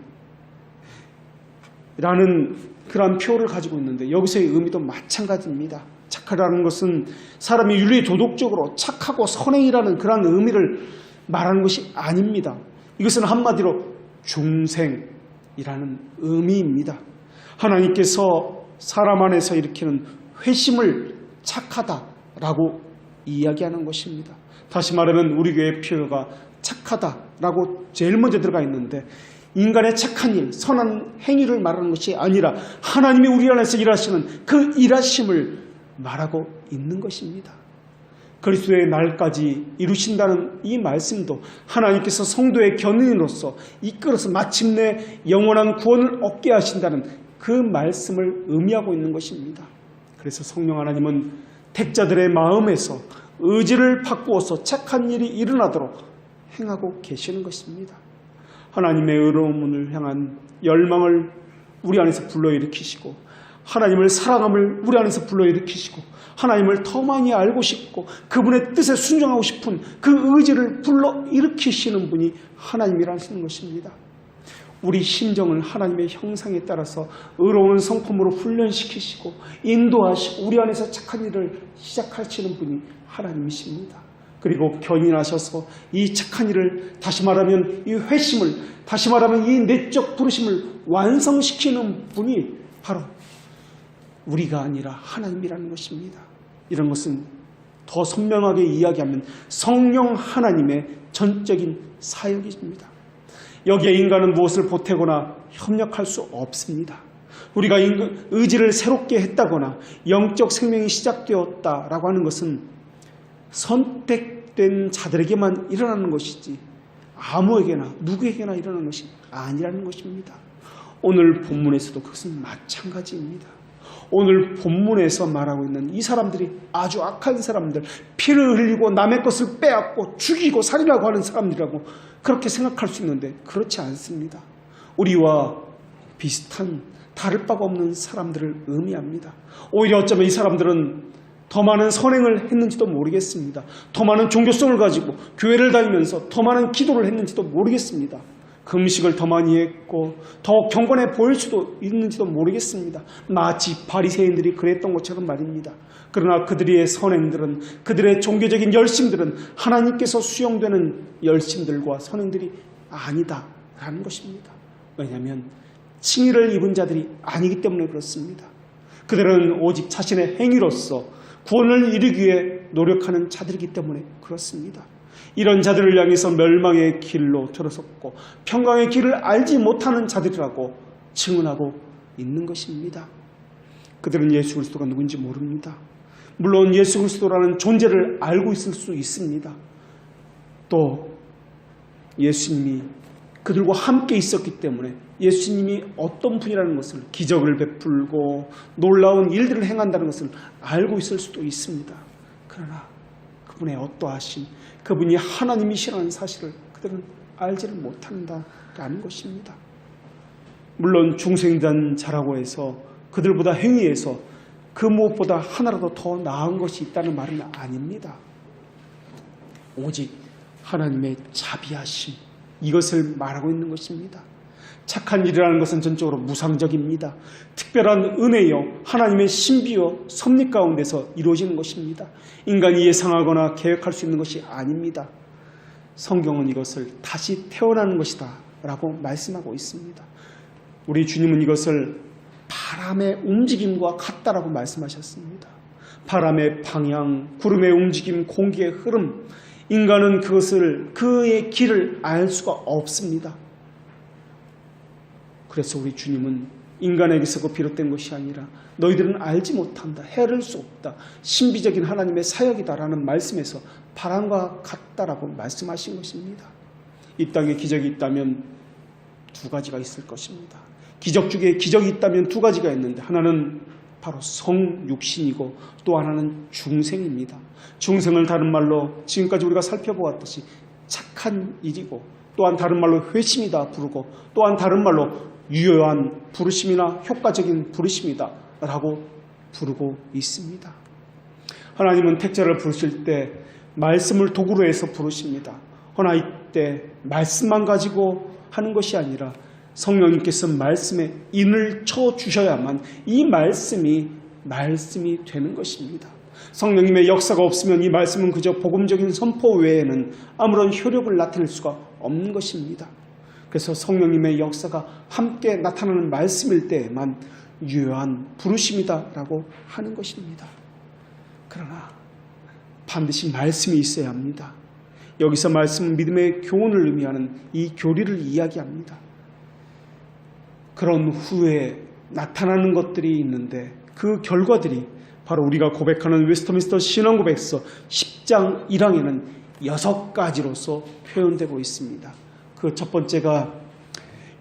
Speaker 1: 라는 그런 표어를 가지고 있는데 여기서의 의미도 마찬가지입니다. 착하라는 것은 사람이 윤리 도덕적으로 착하고 선행이라는 그런 의미를 말하는 것이 아닙니다. 이것은 한마디로 중생, 이라는 의미입니다. 하나님께서 사람 안에서 일으키는 회심을 착하다라고 이야기하는 것입니다. 다시 말하면 우리 교회 표어가 착하다라고 제일 먼저 들어가 있는데 인간의 착한 일, 선한 행위를 말하는 것이 아니라 하나님이 우리 안에서 일하시는 그 일하심을 말하고 있는 것입니다. 그리스도의 날까지 이루신다는 이 말씀도 하나님께서 성도의 견인으로서 이끌어서 마침내 영원한 구원을 얻게 하신다는 그 말씀을 의미하고 있는 것입니다. 그래서 성령 하나님은 택자들의 마음에서 의지를 바꾸어서 착한 일이 일어나도록 행하고 계시는 것입니다. 하나님의 의로움을 향한 열망을 우리 안에서 불러일으키시고 하나님을 사랑함을 우리 안에서 불러일으키시고 하나님을 더 많이 알고 싶고 그분의 뜻에 순종하고 싶은 그 의지를 불러일으키시는 분이 하나님이라는 것입니다. 우리 심정을 하나님의 형상에 따라서 의로운 성품으로 훈련시키시고 인도하시고 우리 안에서 착한 일을 시작하시는 분이 하나님이십니다. 그리고 견인하셔서 이 착한 일을 다시 말하면 이 회심을 다시 말하면 이 내적 부르심을 완성시키는 분이 바로 우리가 아니라 하나님이라는 것입니다. 이런 것은 더 선명하게 이야기하면 성령 하나님의 전적인 사역입니다. 여기에 인간은 무엇을 보태거나 협력할 수 없습니다. 우리가 의지를 새롭게 했다거나 영적 생명이 시작되었다라고 하는 것은 선택된 자들에게만 일어나는 것이지 아무에게나 누구에게나 일어나는 것이 아니라는 것입니다. 오늘 본문에서도 그것은 마찬가지입니다. 오늘 본문에서 말하고 있는 이 사람들이 아주 악한 사람들, 피를 흘리고 남의 것을 빼앗고 죽이고 살인하고 하는 사람들이라고 그렇게 생각할 수 있는데 그렇지 않습니다. 우리와 비슷한 다를 바가 없는 사람들을 의미합니다. 오히려 어쩌면 이 사람들은 더 많은 선행을 했는지도 모르겠습니다. 더 많은 종교성을 가지고 교회를 다니면서 더 많은 기도를 했는지도 모르겠습니다. 금식을 더 많이 했고 더욱 경건해 보일 수도 있는지도 모르겠습니다. 마치 바리새인들이 그랬던 것처럼 말입니다. 그러나 그들의 선행들은 그들의 종교적인 열심들은 하나님께서 수용되는 열심들과 선행들이 아니다라는 것입니다. 왜냐하면 칭의를 입은 자들이 아니기 때문에 그렇습니다. 그들은 오직 자신의 행위로서 구원을 이루기 위해 노력하는 자들이기 때문에 그렇습니다. 이런 자들을 향해서 멸망의 길로 들어섰고 평강의 길을 알지 못하는 자들이라고 증언하고 있는 것입니다. 그들은 예수 그리스도가 누군지 모릅니다. 물론 예수 그리스도라는 존재를 알고 있을 수 있습니다. 또 예수님이 그들과 함께 있었기 때문에 예수님이 어떤 분이라는 것을 기적을 베풀고 놀라운 일들을 행한다는 것을 알고 있을 수도 있습니다. 그러나 그분의 어떠하심, 그분이 하나님이시라는 사실을 그들은 알지를 못한다라는 것입니다. 물론 중생된 자라고 해서 그들보다 행위에서 그 무엇보다 하나라도 더 나은 것이 있다는 말은 아닙니다. 오직 하나님의 자비하심, 이것을 말하고 있는 것입니다. 착한 일이라는 것은 전적으로 무상적입니다. 특별한 은혜요, 하나님의 신비요, 섭리 가운데서 이루어지는 것입니다. 인간이 예상하거나 계획할 수 있는 것이 아닙니다. 성경은 이것을 다시 태어나는 것이다 라고 말씀하고 있습니다. 우리 주님은 이것을 바람의 움직임과 같다라고 말씀하셨습니다. 바람의 방향, 구름의 움직임, 공기의 흐름, 인간은 그의 길을 알 수가 없습니다. 그래서 우리 주님은 인간에게서 비롯된 것이 아니라 너희들은 알지 못한다, 헤아릴 수 없다, 신비적인 하나님의 사역이다라는 말씀에서 바람과 같다라고 말씀하신 것입니다. 이 땅에 기적이 있다면 두 가지가 있을 것입니다. 기적 중에 기적이 있다면 두 가지가 있는데 하나는 바로 성육신이고 또 하나는 중생입니다. 중생을 다른 말로 지금까지 우리가 살펴보았듯이 착한 일이고 또한 다른 말로 회심이다 부르고 또한 다른 말로 유효한 부르심이나 효과적인 부르심이다 라고 부르고 있습니다. 하나님은 택자를 부르실 때 말씀을 도구로 해서 부르십니다. 그러나 이때 말씀만 가지고 하는 것이 아니라 성령님께서 말씀에 인을 쳐주셔야만 이 말씀이 되는 것입니다. 성령님의 역사가 없으면 이 말씀은 그저 복음적인 선포 외에는 아무런 효력을 나타낼 수가 없는 것입니다. 그래서 성령님의 역사가 함께 나타나는 말씀일 때에만 유효한 부르심이다라고 하는 것입니다. 그러나 반드시 말씀이 있어야 합니다. 여기서 말씀은 믿음의 교훈을 의미하는 이 교리를 이야기합니다. 그런 후에 나타나는 것들이 있는데 그 결과들이 바로 우리가 고백하는 웨스터민스터 신앙고백서 10장 1항에는 6가지로서 표현되고 있습니다. 그 첫 번째가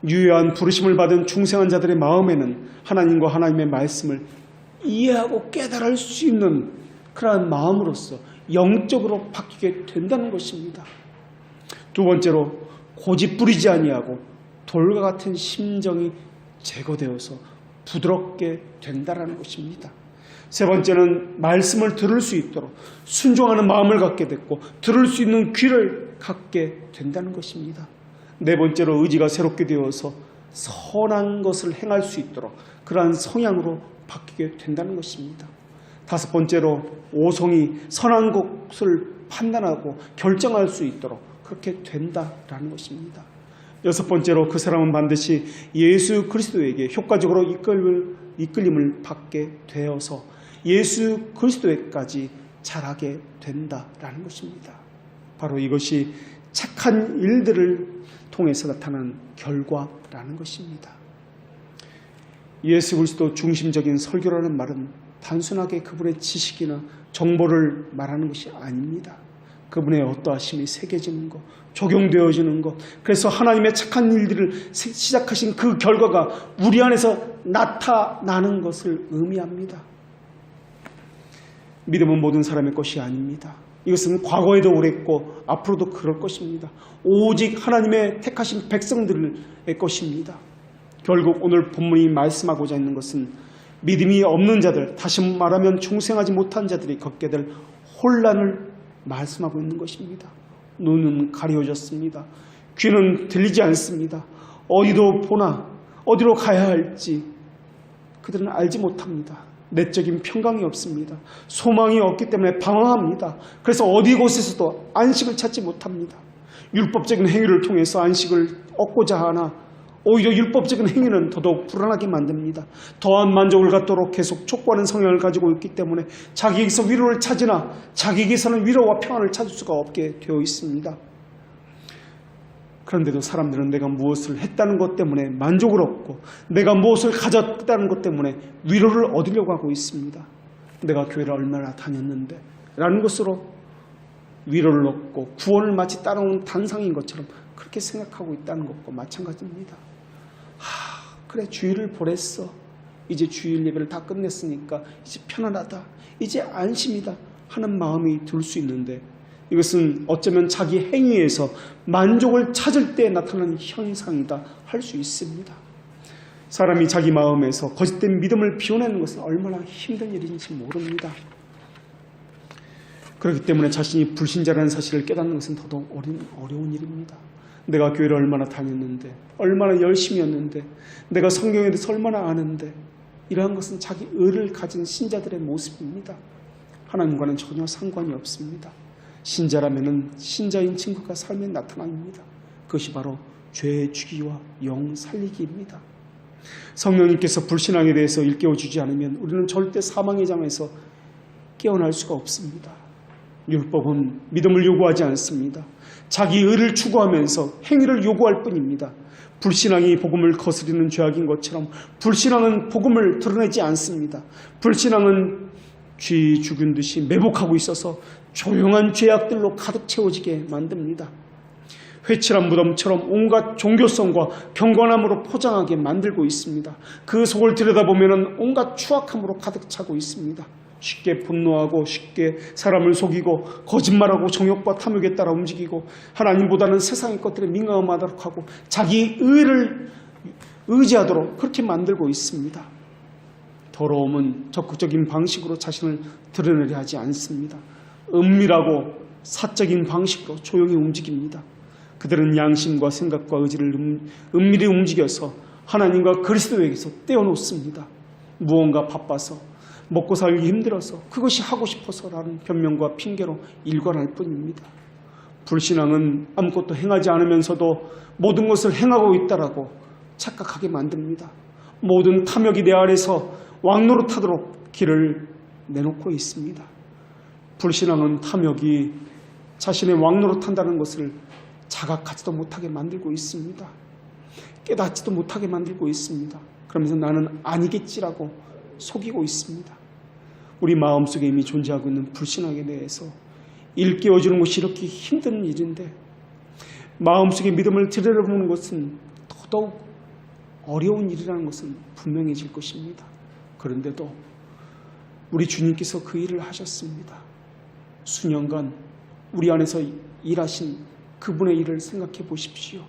Speaker 1: 유효한 부르심을 받은 중생한 자들의 마음에는 하나님과 하나님의 말씀을 이해하고 깨달을 수 있는 그러한 마음으로서 영적으로 바뀌게 된다는 것입니다. 두 번째로 고집 부리지 아니하고 돌과 같은 심정이 제거되어서 부드럽게 된다는 것입니다. 세 번째는 말씀을 들을 수 있도록 순종하는 마음을 갖게 됐고 들을 수 있는 귀를 갖게 된다는 것입니다. 네 번째로 의지가 새롭게 되어서 선한 것을 행할 수 있도록 그러한 성향으로 바뀌게 된다는 것입니다. 다섯 번째로 오성이 선한 것을 판단하고 결정할 수 있도록 그렇게 된다라는 것입니다. 여섯 번째로 그 사람은 반드시 예수 그리스도에게 효과적으로 이끌림을 받게 되어서 예수 그리스도에까지 자라게 된다라는 것입니다. 바로 이것이 착한 일들을 통해서 나타난 결과라는 것입니다. 예수 그리스도 중심적인 설교라는 말은 단순하게 그분의 지식이나 정보를 말하는 것이 아닙니다. 그분의 어떠하심이 새겨지는 것, 적용되어지는 것, 그래서 하나님의 착한 일들을 시작하신 그 결과가 우리 안에서 나타나는 것을 의미합니다. 믿음은 모든 사람의 것이 아닙니다. 이것은 과거에도 그랬고 앞으로도 그럴 것입니다. 오직 하나님의 택하신 백성들의 것입니다. 결국 오늘 본문이 말씀하고자 있는 것은 믿음이 없는 자들, 다시 말하면 중생하지 못한 자들이 겪게 될 혼란을 말씀하고 있는 것입니다. 눈은 가려졌습니다. 귀는 들리지 않습니다. 어디도 보나 어디로 가야 할지 그들은 알지 못합니다. 내적인 평강이 없습니다. 소망이 없기 때문에 방황합니다. 그래서 어디 곳에서도 안식을 찾지 못합니다. 율법적인 행위를 통해서 안식을 얻고자 하나 오히려 율법적인 행위는 더더욱 불안하게 만듭니다. 더한 만족을 갖도록 계속 촉구하는 성향을 가지고 있기 때문에 자기에게서 위로를 찾으나 자기에게서는 위로와 평안을 찾을 수가 없게 되어 있습니다. 그런데도 사람들은 내가 무엇을 했다는 것 때문에 만족을 얻고 내가 무엇을 가졌다는 것 때문에 위로를 얻으려고 하고 있습니다. 내가 교회를 얼마나 다녔는데 라는 것으로 위로를 얻고 구원을 마치 따라온 단상인 것처럼 그렇게 생각하고 있다는 것과 마찬가지입니다. 그래 주일을 보냈어. 이제 주일 예배를 다 끝냈으니까 이제 편안하다. 이제 안심이다 하는 마음이 들 수 있는데 이것은 어쩌면 자기 행위에서 만족을 찾을 때 나타나는 현상이다 할 수 있습니다. 사람이 자기 마음에서 거짓된 믿음을 비워내는 것은 얼마나 힘든 일인지 모릅니다. 그렇기 때문에 자신이 불신자라는 사실을 깨닫는 것은 더더욱 어려운 일입니다. 내가 교회를 얼마나 다녔는데 얼마나 열심히였는데 내가 성경에 대해서 얼마나 아는데 이러한 것은 자기 의를 가진 신자들의 모습입니다. 하나님과는 전혀 상관이 없습니다. 신자라면 신자인 증거가 삶에 나타납니다. 그것이 바로 죄 죽이와 영 살리기입니다. 성령님께서 불신앙에 대해서 일깨워주지 않으면 우리는 절대 사망의 잠에서 깨어날 수가 없습니다. 율법은 믿음을 요구하지 않습니다. 자기 의를 추구하면서 행위를 요구할 뿐입니다. 불신앙이 복음을 거스르는 죄악인 것처럼 불신앙은 복음을 드러내지 않습니다. 불신앙은 쥐 죽은 듯이 매복하고 있어서 조용한 죄악들로 가득 채워지게 만듭니다. 회칠한 무덤처럼 온갖 종교성과 경건함으로 포장하게 만들고 있습니다. 그 속을 들여다보면 온갖 추악함으로 가득 차고 있습니다. 쉽게 분노하고 쉽게 사람을 속이고 거짓말하고 정욕과 탐욕에 따라 움직이고 하나님보다는 세상의 것들에 민감하도록 하고 자기 의를 의지하도록 그렇게 만들고 있습니다. 더러움은 적극적인 방식으로 자신을 드러내려 하지 않습니다. 은밀하고 사적인 방식으로 조용히 움직입니다. 그들은 양심과 생각과 의지를 은밀히 움직여서 하나님과 그리스도에게서 떼어놓습니다. 무언가 바빠서 먹고 살기 힘들어서 그것이 하고 싶어서라는 변명과 핑계로 일관할 뿐입니다. 불신앙은 아무것도 행하지 않으면서도 모든 것을 행하고 있다라고 착각하게 만듭니다. 모든 탐욕이 내 아래서 왕노릇하도록 길을 내놓고 있습니다. 불신앙은 탐욕이 자신의 왕노릇한다는 것을 자각하지도 못하게 만들고 있습니다. 깨닫지도 못하게 만들고 있습니다. 그러면서 나는 아니겠지라고 속이고 있습니다. 우리 마음속에 이미 존재하고 있는 불신앙에 대해서 일깨워주는 것이 이렇게 힘든 일인데 마음속에 믿음을 들여다보는 것은 더더욱 어려운 일이라는 것은 분명해질 것입니다. 그런데도 우리 주님께서 그 일을 하셨습니다. 수년간 우리 안에서 일하신 그분의 일을 생각해 보십시오.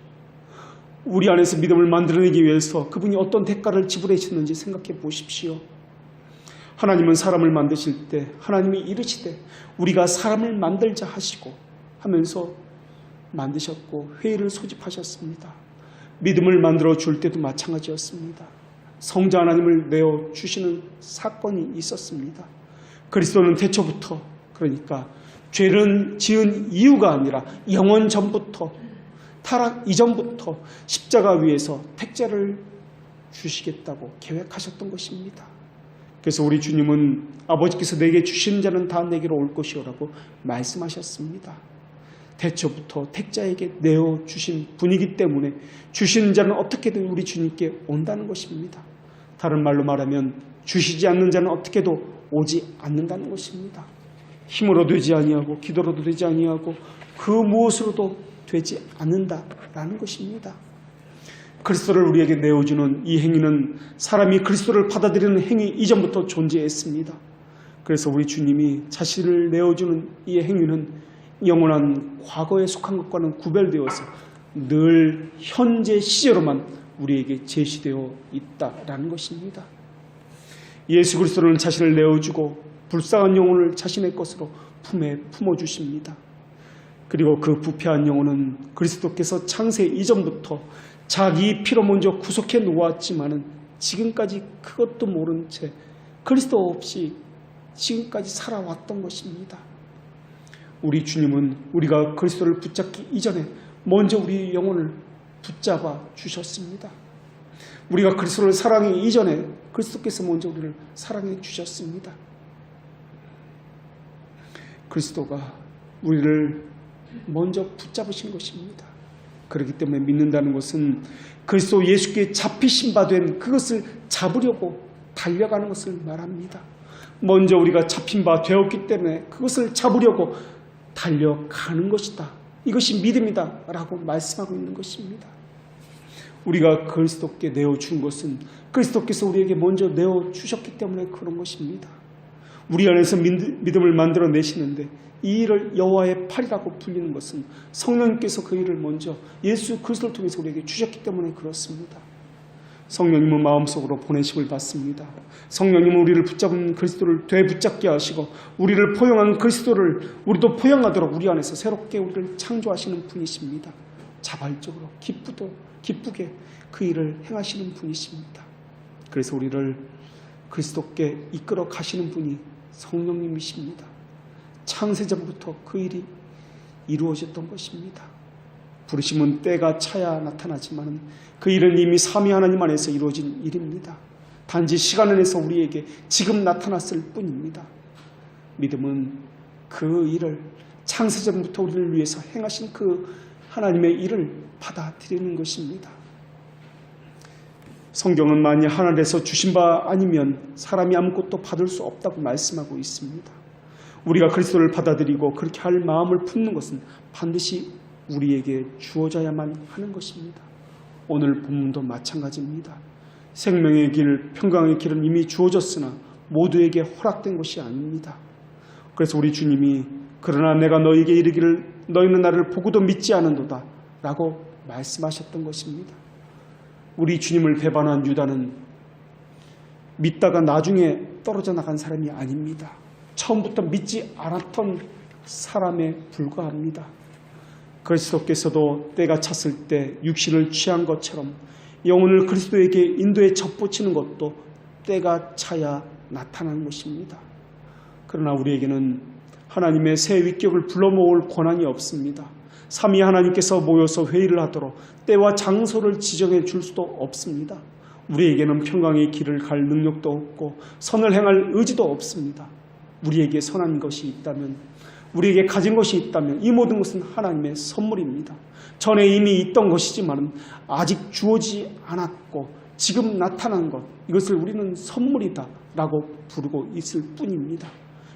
Speaker 1: 우리 안에서 믿음을 만들어내기 위해서 그분이 어떤 대가를 지불하셨는지 생각해 보십시오. 하나님은 사람을 만드실 때 하나님이 이르시되 우리가 사람을 만들자 하시고 하면서 만드셨고 회의를 소집하셨습니다. 믿음을 만들어 줄 때도 마찬가지였습니다. 성자 하나님을 내어주시는 사건이 있었습니다. 그리스도는 태초부터, 그러니까 죄를 지은 이유가 아니라 영원 전부터, 타락 이전부터 십자가 위에서 택자를 주시겠다고 계획하셨던 것입니다. 그래서 우리 주님은 아버지께서 내게 주신 자는 다 내게로 올 것이오라고 말씀하셨습니다. 태초부터 택자에게 내어주신 분이기 때문에 주신 자는 어떻게든 우리 주님께 온다는 것입니다. 다른 말로 말하면 주시지 않는 자는 어떻게도 오지 않는다는 것입니다. 힘으로 되지 아니하고 기도로도 되지 아니하고 그 무엇으로도 되지 않는다라는 것입니다. 그리스도를 우리에게 내어주는 이 행위는 사람이 그리스도를 받아들이는 행위 이전부터 존재했습니다. 그래서 우리 주님이 자신을 내어주는 이 행위는 영원한 과거에 속한 것과는 구별되어서 늘 현재 시제로만 우리에게 제시되어 있다라는 것입니다. 예수 그리스도는 자신을 내어주고 불쌍한 영혼을 자신의 것으로 품에 품어주십니다. 그리고 그 부패한 영혼은 그리스도께서 창세 이전부터 자기 피로 먼저 구속해 놓았지만은 지금까지 그것도 모른 채 그리스도 없이 지금까지 살아왔던 것입니다. 우리 주님은 우리가 그리스도를 붙잡기 이전에 먼저 우리 영혼을 붙잡아 주셨습니다. 우리가 그리스도를 사랑하기 이전에 그리스도께서 먼저 우리를 사랑해 주셨습니다. 그리스도가 우리를 먼저 붙잡으신 것입니다. 그렇기 때문에 믿는다는 것은 그리스도 예수께 잡히신 바 된 그것을 잡으려고 달려가는 것을 말합니다. 먼저 우리가 잡힌 바 되었기 때문에 그것을 잡으려고 달려가는 것이다. 이것이 믿음이다 라고 말씀하고 있는 것입니다. 우리가 그리스도께 내어준 것은 그리스도께서 우리에게 먼저 내어주셨기 때문에 그런 것입니다. 우리 안에서 믿음을 만들어내시는데 이 일을 여호와의 팔이라고 불리는 것은 성령님께서 그 일을 먼저 예수 그리스도를 통해서 우리에게 주셨기 때문에 그렇습니다. 성령님은 마음속으로 보내심을 받습니다. 성령님은 우리를 붙잡은 그리스도를 되붙잡게 하시고 우리를 포용한 그리스도를 우리도 포용하도록 우리 안에서 새롭게 우리를 창조하시는 분이십니다. 자발적으로 기쁘게 그 일을 행하시는 분이십니다. 그래서 우리를 그리스도께 이끌어 가시는 분이 성령님이십니다. 창세전부터 그 일이 이루어졌던 것입니다. 부르심은 때가 차야 나타나지만 그 일은 이미 삼위 하나님 안에서 이루어진 일입니다. 단지 시간 안에서 우리에게 지금 나타났을 뿐입니다. 믿음은 그 일을 창세전부터 우리를 위해서 행하신 그 하나님의 일을 받아들이는 것입니다. 성경은 만일 하늘에서 주신 바 아니면 사람이 아무것도 받을 수 없다고 말씀하고 있습니다. 우리가 그리스도를 받아들이고 그렇게 할 마음을 품는 것은 반드시 우리에게 주어져야만 하는 것입니다. 오늘 본문도 마찬가지입니다. 생명의 길, 평강의 길은 이미 주어졌으나 모두에게 허락된 것이 아닙니다. 그래서 우리 주님이 그러나 내가 너에게 이르기를 너희는 나를 보고도 믿지 않은도다 라고 말씀하셨던 것입니다. 우리 주님을 배반한 유다는 믿다가 나중에 떨어져 나간 사람이 아닙니다. 처음부터 믿지 않았던 사람에 불과합니다. 그리스도께서도 때가 찼을 때 육신을 취한 것처럼 영혼을 그리스도에게 인도에 접붙이는 것도 때가 차야 나타나는 것입니다. 그러나 우리에게는 하나님의 새 위격을 불러 모을 권한이 없습니다. 삼위 하나님께서 모여서 회의를 하도록 때와 장소를 지정해 줄 수도 없습니다. 우리에게는 평강의 길을 갈 능력도 없고 선을 행할 의지도 없습니다. 우리에게 선한 것이 있다면, 우리에게 가진 것이 있다면 이 모든 것은 하나님의 선물입니다. 전에 이미 있던 것이지만 아직 주어지지 않았고 지금 나타난 것, 이것을 우리는 선물이다 라고 부르고 있을 뿐입니다.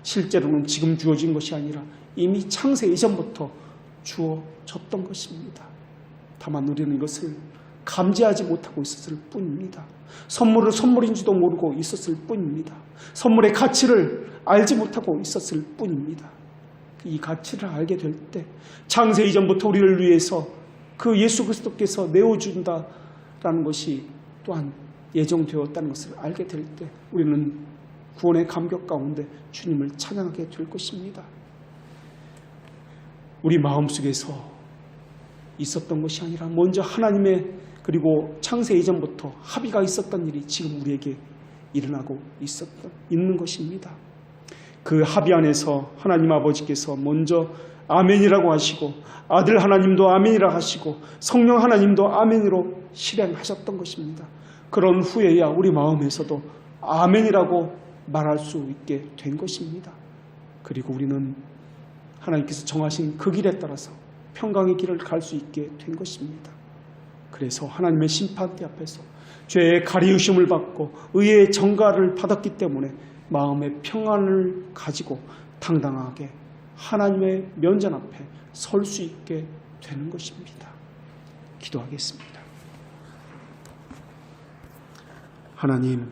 Speaker 1: 실제로는 지금 주어진 것이 아니라 이미 창세 이전부터 주어졌던 것입니다. 다만 우리는 이것을 감지하지 못하고 있었을 뿐입니다. 선물을 선물인지도 모르고 있었을 뿐입니다. 선물의 가치를 알지 못하고 있었을 뿐입니다. 이 가치를 알게 될 때 창세 이전부터 우리를 위해서 그 예수 그리스도께서 내어준다라는 것이 또한 예정되었다는 것을 알게 될 때 우리는 구원의 감격 가운데 주님을 찬양하게 될 것입니다. 우리 마음속에서 있었던 것이 아니라 먼저 하나님의 그리고 창세 이전부터 합의가 있었던 일이 지금 우리에게 일어나고 있는 것입니다. 그 합의 안에서 하나님 아버지께서 먼저 아멘이라고 하시고 아들 하나님도 아멘이라고 하시고 성령 하나님도 아멘으로 실행하셨던 것입니다. 그런 후에야 우리 마음에서도 아멘이라고 말할 수 있게 된 것입니다. 그리고 우리는 하나님께서 정하신 그 길에 따라서 평강의 길을 갈 수 있게 된 것입니다. 그래서 하나님의 심판대 앞에서 죄의 가리우심을 받고 의의 정가를 받았기 때문에 마음의 평안을 가지고 당당하게 하나님의 면전 앞에 설 수 있게 되는 것입니다. 기도하겠습니다. 하나님,